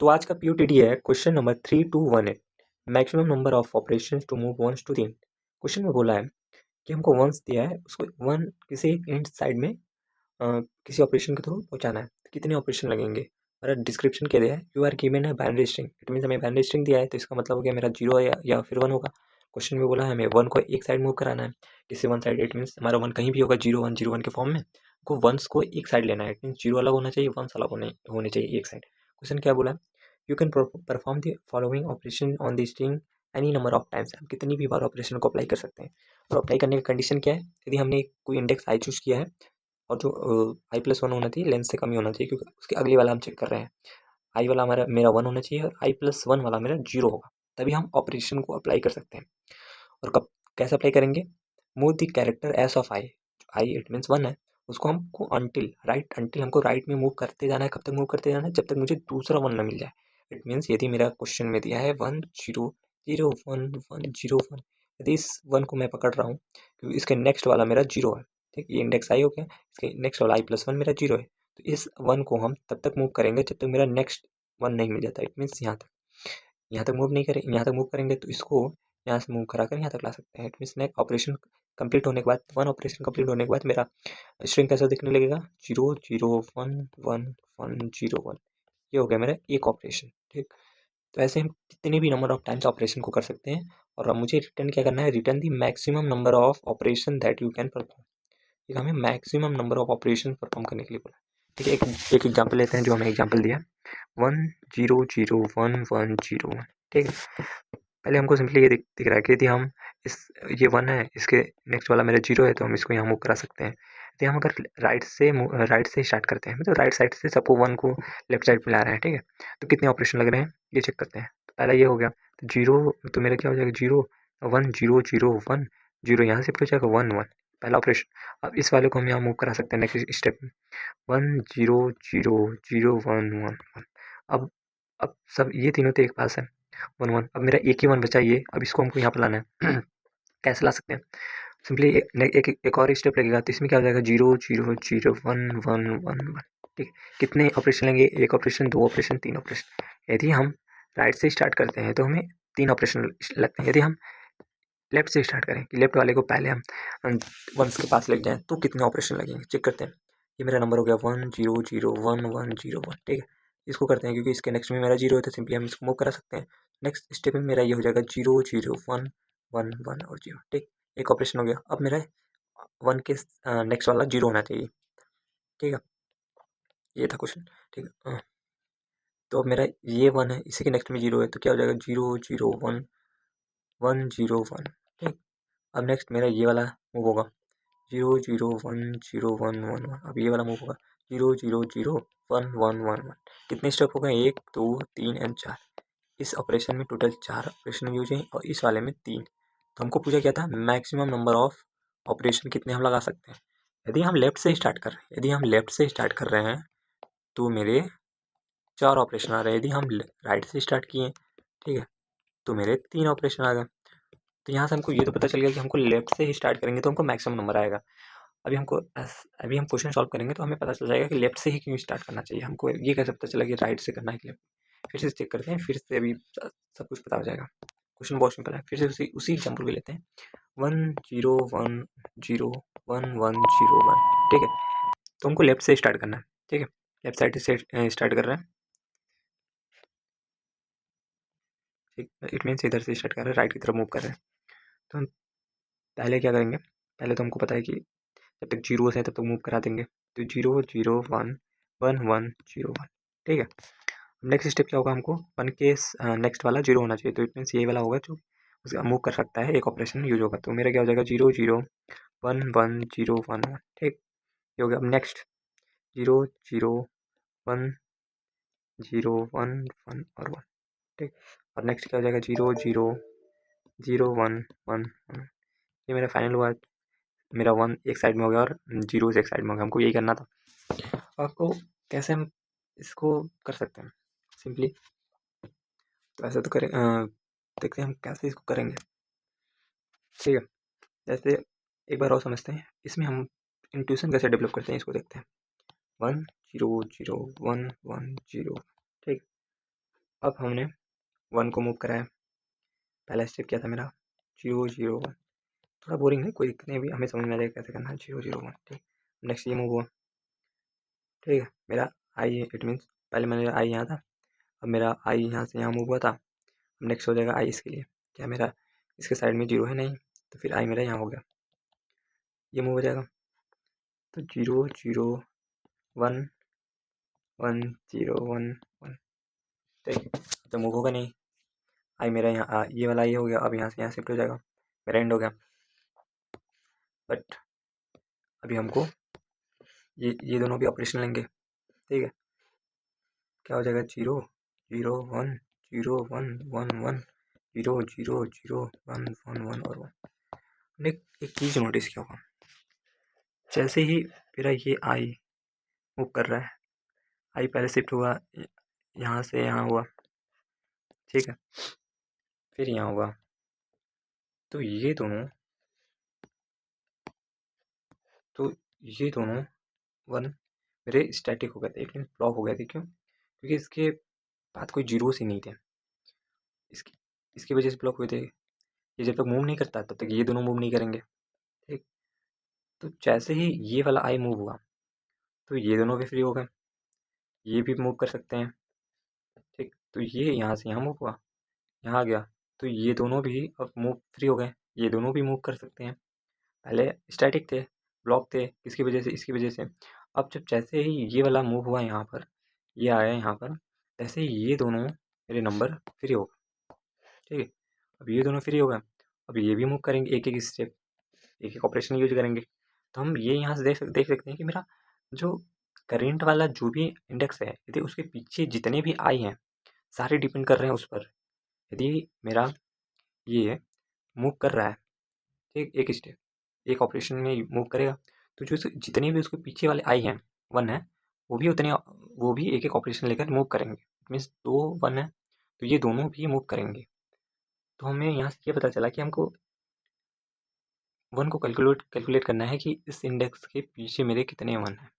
तो आज का POTD है question number 3218, maximum number of operations to move ones to 3। Question में बोला है कि हमको वंस दिया है, उसको वन किसी एंड साइड में किसी ऑपरेशन के थ्रू पहुंचाना है। तो कितने ऑपरेशन लगेंगे और डिस्क्रिप्शन क्या दिया है, यू आर गिवन है बाइनरी स्ट्रिंग। इट मीन्स हमें बाइनरी स्ट्रिंग दिया है, तो इसका मतलब हो गया मेरा जीरो या फिर वन होगा। क्वेश्चन में बोला है हमें वन को एक साइड मूव कराना है, किसी वन साइड। इट मीन्स हमारा वन कहीं भी होगा, जीरो वन के फॉर्म में को वंस को एक साइड लेना है। इट मीन्स जीरो अलग होना चाहिए, वंस अलग होने चाहिए एक साइड। क्वेश्चन क्या बोला है, you can perform the following operation on the string any number of times. हम कितनी भी बार ऑपरेशन को अप्लाई कर सकते हैं। और अप्लाई करने की कंडीशन क्या है, यदि हमने कोई इंडेक्स आई चूज किया है और जो i+1 होना चाहिए, लेंथ से कम ही होना चाहिए, क्योंकि उसके अगले वाला हम चेक कर रहे हैं। आई वाला मेरा 1 होना चाहिए और i+1 वाला मेरा 0 होगा, तभी हम ऑपरेशन को अप्लाई कर सकते हैं। और कब कैसे अप्लाई करेंगे, move the character S of I it means 1 है, उसको हमको अंटिल हमको राइट में मूव करते जाना है। कब तक मूव करते जाना है, जब तक मुझे दूसरा 1 ना मिल जाए। इट मीन्स यदि मेरा क्वेश्चन में दिया है 1 0 0 1 1 0 1, यदि इस 1 को मैं पकड़ रहा हूँ क्योंकि इसके नेक्स्ट वाला मेरा 0 है, ठीक, ये इंडेक्स आई हो गया, इसके नेक्स्ट वाला i+1 मेरा 0 है। तो इस 1 को हम तब तक मूव करेंगे जब तक मेरा नेक्स्ट 1 नहीं मिल जाता। इट मीन्स यहाँ तक मूव नहीं करें, यहाँ तक मूव करेंगे तो इसको यहाँ से मूव करा कर यहाँ तक ला सकते हैं। It means next operation complete होने के बाद, वन ऑपरेशन कंप्लीट होने के बाद मेरा स्ट्रिंग कैसा दिखने लगेगा, 0 0 1 1 1 0 1। ये हो गया मेरा एक ऑपरेशन, ठीक। तो ऐसे हम कितने भी नंबर ऑफ टाइम्स ऑपरेशन को कर सकते हैं। और अब मुझे रिटर्न क्या करना है, return the maximum number of operation that you can perform. ठीक है, हमें maximum number of operation perform करने के लिए बोला। ठीक है, एक एग्जाम्पल लेते हैं, जो हमें एग्जाम्पल दिया 1 0 0 1 1 0 1। ठीक है, पहले हमको सिंपली ये दिख रहा है कि यदि हम इस ये 1 है, इसके नेक्स्ट वाला मेरा 0 है, तो हम इसको यहाँ मूव करा सकते हैं। यदि हम अगर राइट से स्टार्ट करते हैं, मतलब राइट साइड से सबको 1 को लेफ्ट साइड पे ला रहे हैं, ठीक है, तो कितने ऑपरेशन लग रहे हैं ये चेक करते हैं। तो पहला ये हो गया, तो 0, तो मेरा क्या हो जाएगा 0 1 0 0 1 0, यहाँ से हो जाएगा 1 1, पहला ऑपरेशन। अब इस वाले को हम यहाँ मूव करा सकते हैं नेक्स्ट स्टेप में, 1 0 0 0 1 1 1। अब सब ये तीनों तो एक पास है, 1 1। अब मेरा एक ही 1 बचा ये, अब इसको हमको यहाँ पे लाना है। कैसे ला सकते हैं, सिंपली एक और स्टेप लगेगा, तो इसमें क्या हो जाएगा 0 0 0 1 1 1 1। ठीक है, कितने ऑपरेशन लेंगे, एक ऑपरेशन, दो ऑपरेशन, तीन ऑपरेशन। यदि हम राइट से स्टार्ट करते हैं तो हमें 3 ऑपरेशन लगते हैं। यदि हम लेफ्ट से स्टार्ट करें कि लेफ्ट वाले को पहले हम वंस के पास लेके जाएँ, तो कितने ऑपरेशन लगेंगे चेक करते हैं। ये मेरा नंबर हो गया 1 0 0 1 1 0 1। ठीक है, इसको करते हैं क्योंकि इसके नेक्स्ट में मेरा 0 है, तो सिंपली हम इसको मूव करा सकते हैं। नेक्स्ट स्टेप में मेरा ये हो जाएगा 0 0 1 1 1 और 0। ठीक, एक ऑपरेशन हो गया। अब मेरा 1 के नेक्स्ट वाला 0 होना चाहिए। ठीक है, ये था क्वेश्चन। ठीक है, तो अब मेरा ये 1 है, इसी के नेक्स्ट में 0 है, तो क्या हो जाएगा 0 0 1 1 0 1। ठीक, अब नेक्स्ट मेरा ये वाला मूव होगा 0 0 1 0 1 1 1। अब ये वाला मूव होगा 0 0 0 1 1 1 1। कितने स्टेप हो गए, 1 2 3 एंड 4। इस ऑपरेशन में टोटल 4 ऑपरेशन यूज हैं और इस वाले में 3। तो हमको पूछा क्या था, मैक्सिमम नंबर ऑफ ऑपरेशन कितने हम लगा सकते हैं। यदि हम लेफ्ट से स्टार्ट कर रहे हैं तो मेरे 4 ऑपरेशन आ रहे हैं। यदि हम राइट से स्टार्ट किए, ठीक है, तो मेरे 3 ऑपरेशन आ गए। तो यहाँ से हमको ये तो पता चल गया कि हमको लेफ्ट से ही स्टार्ट करेंगे तो हमको मैक्सिमम नंबर आएगा। अभी हम क्वेश्चन सॉल्व करेंगे तो हमें पता चल जाएगा कि लेफ्ट से ही क्यों स्टार्ट करना चाहिए। हमको ये कैसे पता चला कि राइट से करना है कि लेफ्ट। फिर से चेक करते हैं, फिर से अभी सब कुछ पता हो जाएगा। क्वेश्चन बहुत सिंपल है, फिर से उसी एग्जाम्पल को लेते हैं 1 0 1 0 1 1 0 1। ठीक है, तो हमको लेफ्ट से स्टार्ट करना है। ठीक है, लेफ्ट साइड से स्टार्ट कर रहे हैं। ठीक, इट मीन्स इधर से स्टार्ट कर रहे हैं, राइट की तरफ मूव कर रहे हैं। तो हम पहले क्या करेंगे, पहले तो हमको पता है कि जब तक जीरोस हैं तब तक मूव करा देंगे। तो 0 0 1 1 1 0 1। ठीक है, नेक्स्ट स्टेप क्या होगा, हमको 1 के नेक्स्ट वाला 0 होना चाहिए। तो इट मीन्स ये वाला होगा जो उसका मूव कर सकता है, एक ऑपरेशन यूज होगा। तो मेरा क्या हो जाएगा 0 0 1 1 0 1 1। ठीक, ये हो गया। अब नेक्स्ट 0 0 1 0 1 1 और 1। ठीक, और नेक्स्ट क्या हो जाएगा 0 0 0 1 1 1। ये मेरा फाइनल हुआ। मेरा 1 एक साइड में हो गया और 0 एक साइड में हो गया। हमको यही करना था। आपको कैसे हम इसको कर सकते हैं सिंपली, तो ऐसे तो करें, देखते हैं हम कैसे इसको करेंगे। ठीक है, जैसे एक बार और समझते हैं, इसमें हम इंट्यूशन कैसे डेवलप करते हैं इसको देखते हैं। 1 0 0 1 1 0। ठीक, अब हमने 1 को मूव करा है, पहला स्टेप क्या था मेरा 0 0 1, थोड़ा बोरिंग है, कोई दिक्कत नहीं, अभी हमें समझ में आ जाएगा कैसे करना है 0 0 1। ठीक, नेक्स्ट ये मूव हुआ, ठीक है, मेरा आई है, इट मीन्स पहले मेरा आई यहाँ था, अब मेरा आई यहाँ से यहाँ मूव हुआ था, अब नेक्स्ट हो जाएगा आई इसके लिए, क्या मेरा इसके साइड में 0 है नहीं, तो फिर आई मेरा यहाँ हो गया, ये मूव हो जाएगा, तो 0 0 1 1 0 1 1। ठीक, तो मूव होगा नहीं, आई मेरा यहाँ ये वाला ये हो गया, अब यहाँ से यहाँ शिफ्ट हो जाएगा, मेरा एंड हो गया। बट अभी हमको ये दोनों भी ऑपरेशन लेंगे, ठीक है, क्या हो जाएगा 0 0 1 0 1 1 1 0 0 0 1 1 1 और 1। हमने एक चीज़ नोटिस किया होगा, जैसे ही मेरा ये आई मूव कर रहा है, आई पहले शिफ्ट हुआ यहाँ से यहाँ हुआ, ठीक है, फिर यहाँ हुआ, तो ये दोनों वन मेरे स्टैटिक हो गए थे, इट मीन ब्लॉक हो गए थे। क्यों? क्योंकि इसके बाद कोई जीरोस ही नहीं थे, इसकी वजह से ब्लॉक हुए थे। ये जब तक मूव नहीं करता तब तक ये दोनों मूव नहीं करेंगे, ठीक। तो जैसे ही ये वाला आई मूव हुआ तो ये दोनों भी फ्री हो गए, ये भी मूव कर सकते हैं, ठीक। तो ये यहाँ से यहाँ मूव हुआ, यहाँ आ गया, तो ये दोनों भी अब मूव फ्री हो गए, ये दोनों भी मूव कर सकते हैं। पहले स्टैटिक थे, ब्लॉक थे, किसकी वजह से, इसकी वजह से। अब जब जैसे ही ये वाला मूव हुआ यहाँ पर, ये आया यहाँ पर, तैसे ही ये दोनों मेरे नंबर फ्री हो गए, ठीक है। अब ये दोनों फ्री हो गए, अब ये भी मूव करेंगे, एक एक स्टेप, एक एक ऑपरेशन यूज करेंगे। तो हम ये यहाँ से देख सकते हैं कि मेरा जो करेंट वाला जो भी इंडेक्स है, यदि उसके पीछे जितने भी आई हैं सारे डिपेंड कर रहे हैं उस पर। यदि मेरा ये मूव कर रहा है, ठीक, एक स्टेप, एक ऑपरेशन में मूव करेगा, तो जो जितने भी उसके पीछे वाले आई हैं 1 है, वो भी एक एक ऑपरेशन लेकर मूव करेंगे। मीन्स 2 1 है, तो ये दोनों भी मूव करेंगे। तो हमें यहाँ से ये पता चला कि हमको 1 को कैलकुलेट करना है कि इस इंडेक्स के पीछे मेरे कितने 1 हैं।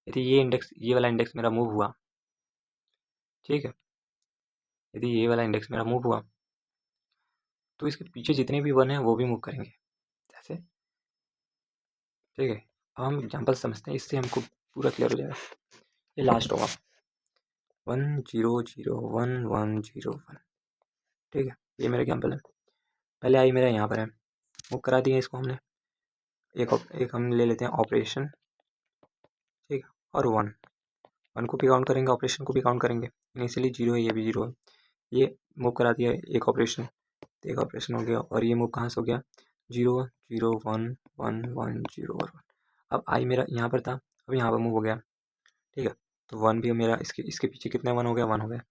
यदि ये वाला इंडेक्स मेरा मूव हुआ, ठीक है, यदि ये वाला इंडेक्स मेरा मूव हुआ तो इसके पीछे जितने भी 1 हैं वो भी मूव करेंगे, जैसे, ठीक है। अब हम एग्जाम्पल समझते हैं, इससे हमको पूरा क्लियर हो जाएगा। ये लास्ट होगा 1 0 0 1 1 0 1, ठीक है, ये मेरा एग्जाम्पल है। पहले आई मेरा यहाँ पर है, मूव करा दिया इसको हमने, एक हम ले लेते हैं ऑपरेशन, ठीक है, और 1 को भी काउंट करेंगे, ऑपरेशन को भी काउंट करेंगे। इनिशियली 0 है, ये भी 0 है, ये मूव करा दिया एक ऑपरेशन, तो एक ऑपरेशन हो गया, और ये मूव कहाँ से हो गया 0 0 1 1 1 0 और 1। अब आई मेरा यहाँ पर था, अब यहाँ पर मूव हो गया, ठीक है, तो 1 भी मेरा इसके पीछे कितने 1 हो गया, 1 हो गया।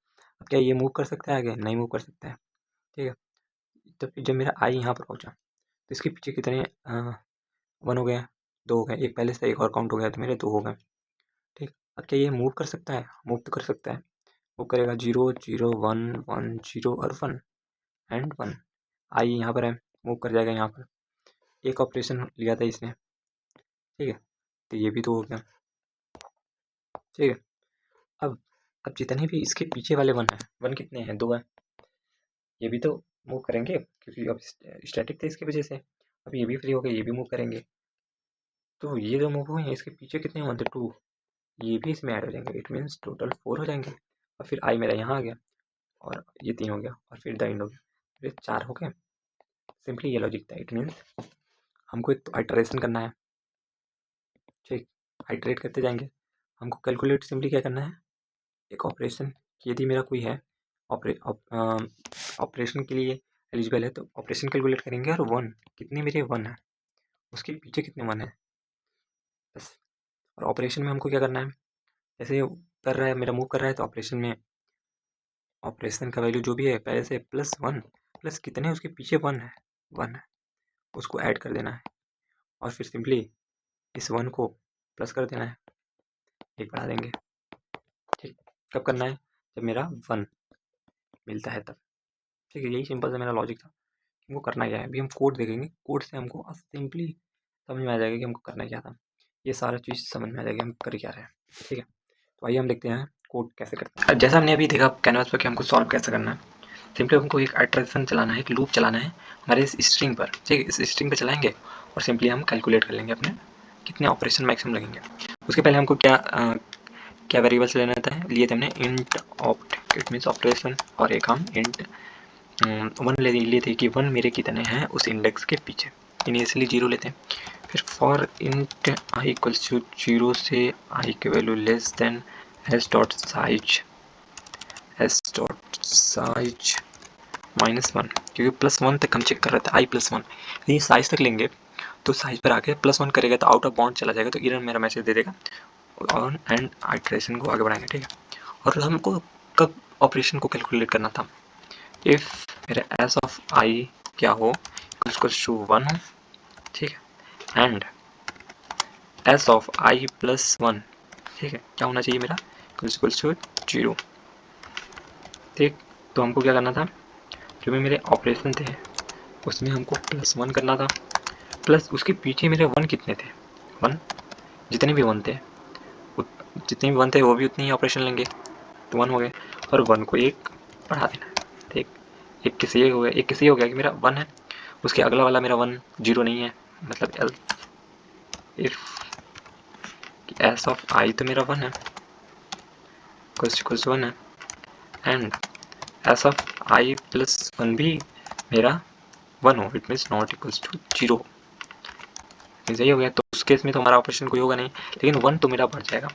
अब क्या ये मूव कर सकता है आगे? नहीं मूव कर सकता है, ठीक है। तब जब मेरा आई यहाँ पर पहुँचा तो इसके पीछे कितने 1 हो गए, 2 हो गए, एक पहले से एक और काउंट हो गया, तो मेरे 2 हो गए, ठीक। अब क्या ये मूव कर सकता है? मूव तो कर सकता है, मूव करेगा 0 0 1 1 0 और 1 एंड 1। आई यहाँ पर है, मूव कर जाएगा यहाँ पर, एक ऑपरेशन लिया था इसने, ठीक है, तो ये भी 2 हो गया, ठीक है। अब जितने भी इसके पीछे वाले 1 हैं, 1 कितने हैं, 2 है, ये भी तो मूव करेंगे क्योंकि अब स्टैटिक थे इसकी वजह से। अब ये भी फ्री हो गए, ये भी मूव करेंगे, तो ये जो मूव हुए हैं इसके पीछे कितने हुए थे 2, ये भी इसमें ऐड हो जाएंगे, इट मीन्स टोटल 4 हो जाएंगे। और फिर आई मेरा यहाँ आ गया, और ये 3 हो गया, और फिर द एंड हो गया, फिर 4 हो गए। सिंपली ये लॉजिक था, इट मीन्स हमको एक तो आइटरेशन करना है, ठीक, आइटरेट करते जाएंगे। हमको कैलकुलेट सिंपली क्या करना है, एक ऑपरेशन, यदि मेरा कोई है ऑपरेशन के लिए एलिजिबल है तो ऑपरेशन कैलकुलेट करेंगे, और 1 कितने मेरे 1 है, उसके पीछे कितने 1 है, बस। और ऑपरेशन में हमको क्या करना है, जैसे कर रहा है मेरा मूव कर रहा है, तो ऑपरेशन में ऑपरेशन का वैल्यू जो भी है पहले से +1 प्लस कितने उसके पीछे 1 है, 1 है, उसको ऐड कर देना है, और फिर सिंपली इस 1 को प्लस कर देना है, एक बढ़ा देंगे, ठीक। कब करना है, जब मेरा 1 मिलता है तब, ठीक है। यही सिंपल सा मेरा लॉजिक था, हमको करना क्या है। अभी हम कोड देखेंगे, कोड से हमको सिंपली समझ में आ जाएगा कि हमको करना क्या था, ये सारा चीज़ समझ में आ जाएगी हम कर क्या रहे हैं, ठीक है। तो आइए हम देखते हैं कोड कैसे करते हैं। जैसा हमने अभी देखा कैनवास पर कि हमको सॉल्व कैसे करना है, सिंपली हमको एक इटरेशन चलाना है, एक लूप चलाना है हमारे इस स्ट्रिंग पर, ठीक है। इस स्ट्रिंग पर चलाएंगे और सिंपली हम कैलकुलेट कर लेंगे अपने कितने ऑपरेशन मैक्सिमम लगेंगे। उसके पहले हमको क्या वेरिएबल्स लेना था, लिए थे हमने int opt, it means operation, और एक हम इंट 1 ले लिए थे कि 1 मेरे कितने हैं उस इंडेक्स के पीछे, इनिशियली 0 लेते हैं। फिर for int i equals to 0 से आई की value less than s dot size -1, क्योंकि +1 तक हम चेक कर रहे थे i +1। यदि साइज तक लेंगे तो साइज पर आके +1 करेगा तो आउट ऑफ बाउंड चला जाएगा, तो एरर मेरा मैसेज दे देगा और एंड आइटरेशन को आगे बढ़ाएंगे, ठीक है। और हमको कब ऑपरेशन को कैलकुलेट करना था, इफ मेरा एस ऑफ आई क्या हो इक्वल्स टू 1 हो, ठीक है, एंड एस ऑफ आई +1, ठीक है, क्या होना चाहिए मेरा इक्वल्स टू 0, ठीक। तो हमको क्या करना था, जो भी मेरे ऑपरेशन थे उसमें हमको +1 करना था, प्लस उसके पीछे मेरे 1 कितने थे, 1, जितने भी 1 थे जितने भी 1 थे वो भी उतने ही ऑपरेशन लेंगे, तो 1 हो गए, और 1 को 1 बढ़ा देना, ठीक। एक किसी ये हो गया, एक किसी हो गया कि मेरा 1 है, उसके अगला वाला मेरा 1 0 नहीं है, मतलब एल्स इफ एस ऑफ आई तो मेरा 1 है इक्वल्स 1 है, एंड एस ऑफ आई +1 भी मेरा 1 हो, it means not equals to 0, सही हो गया। तो उस केस में तो हमारा ऑपरेशन कोई होगा नहीं, लेकिन 1 तो मेरा बढ़ जाएगा,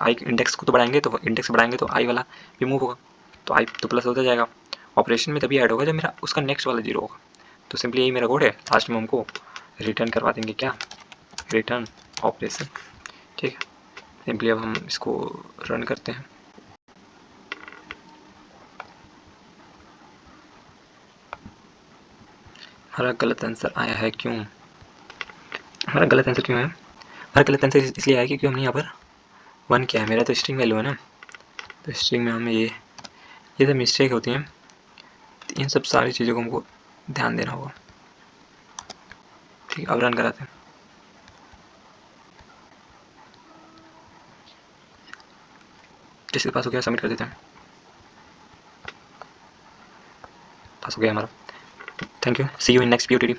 आई इंडेक्स को तो बढ़ाएंगे, तो इंडेक्स बढ़ाएंगे तो आई वाला भी मूव होगा, तो आई तो प्लस होता जाएगा। ऑपरेशन में तभी ऐड होगा जब मेरा उसका नेक्स्ट वाला 0 होगा। तो सिंपली यही मेरा कोड है, लास्ट में हमको रिटर्न करवा देंगे, क्या, रिटर्न ऑपरेशन, ठीक है। सिंपली अब हम इसको रन करते हैं। हमारा गलत आंसर आया है, क्यों हमारा गलत आंसर क्यों है, हमारा गलत आंसर इसलिए आया क्योंकि हमने यहाँ पर 1 किया है, मेरा तो स्ट्रिंग वैल्यू है ना, तो स्ट्रिंग में हमें ये सब मिस्टेक होती हैं, इन सब सारी चीज़ों को हमको ध्यान देना होगा, ठीक। अब रन कराते हैं, किसके पास हो गया सबमिट कर देते हैं, पास हो गया हमारा। Thank you, see you in next POTD।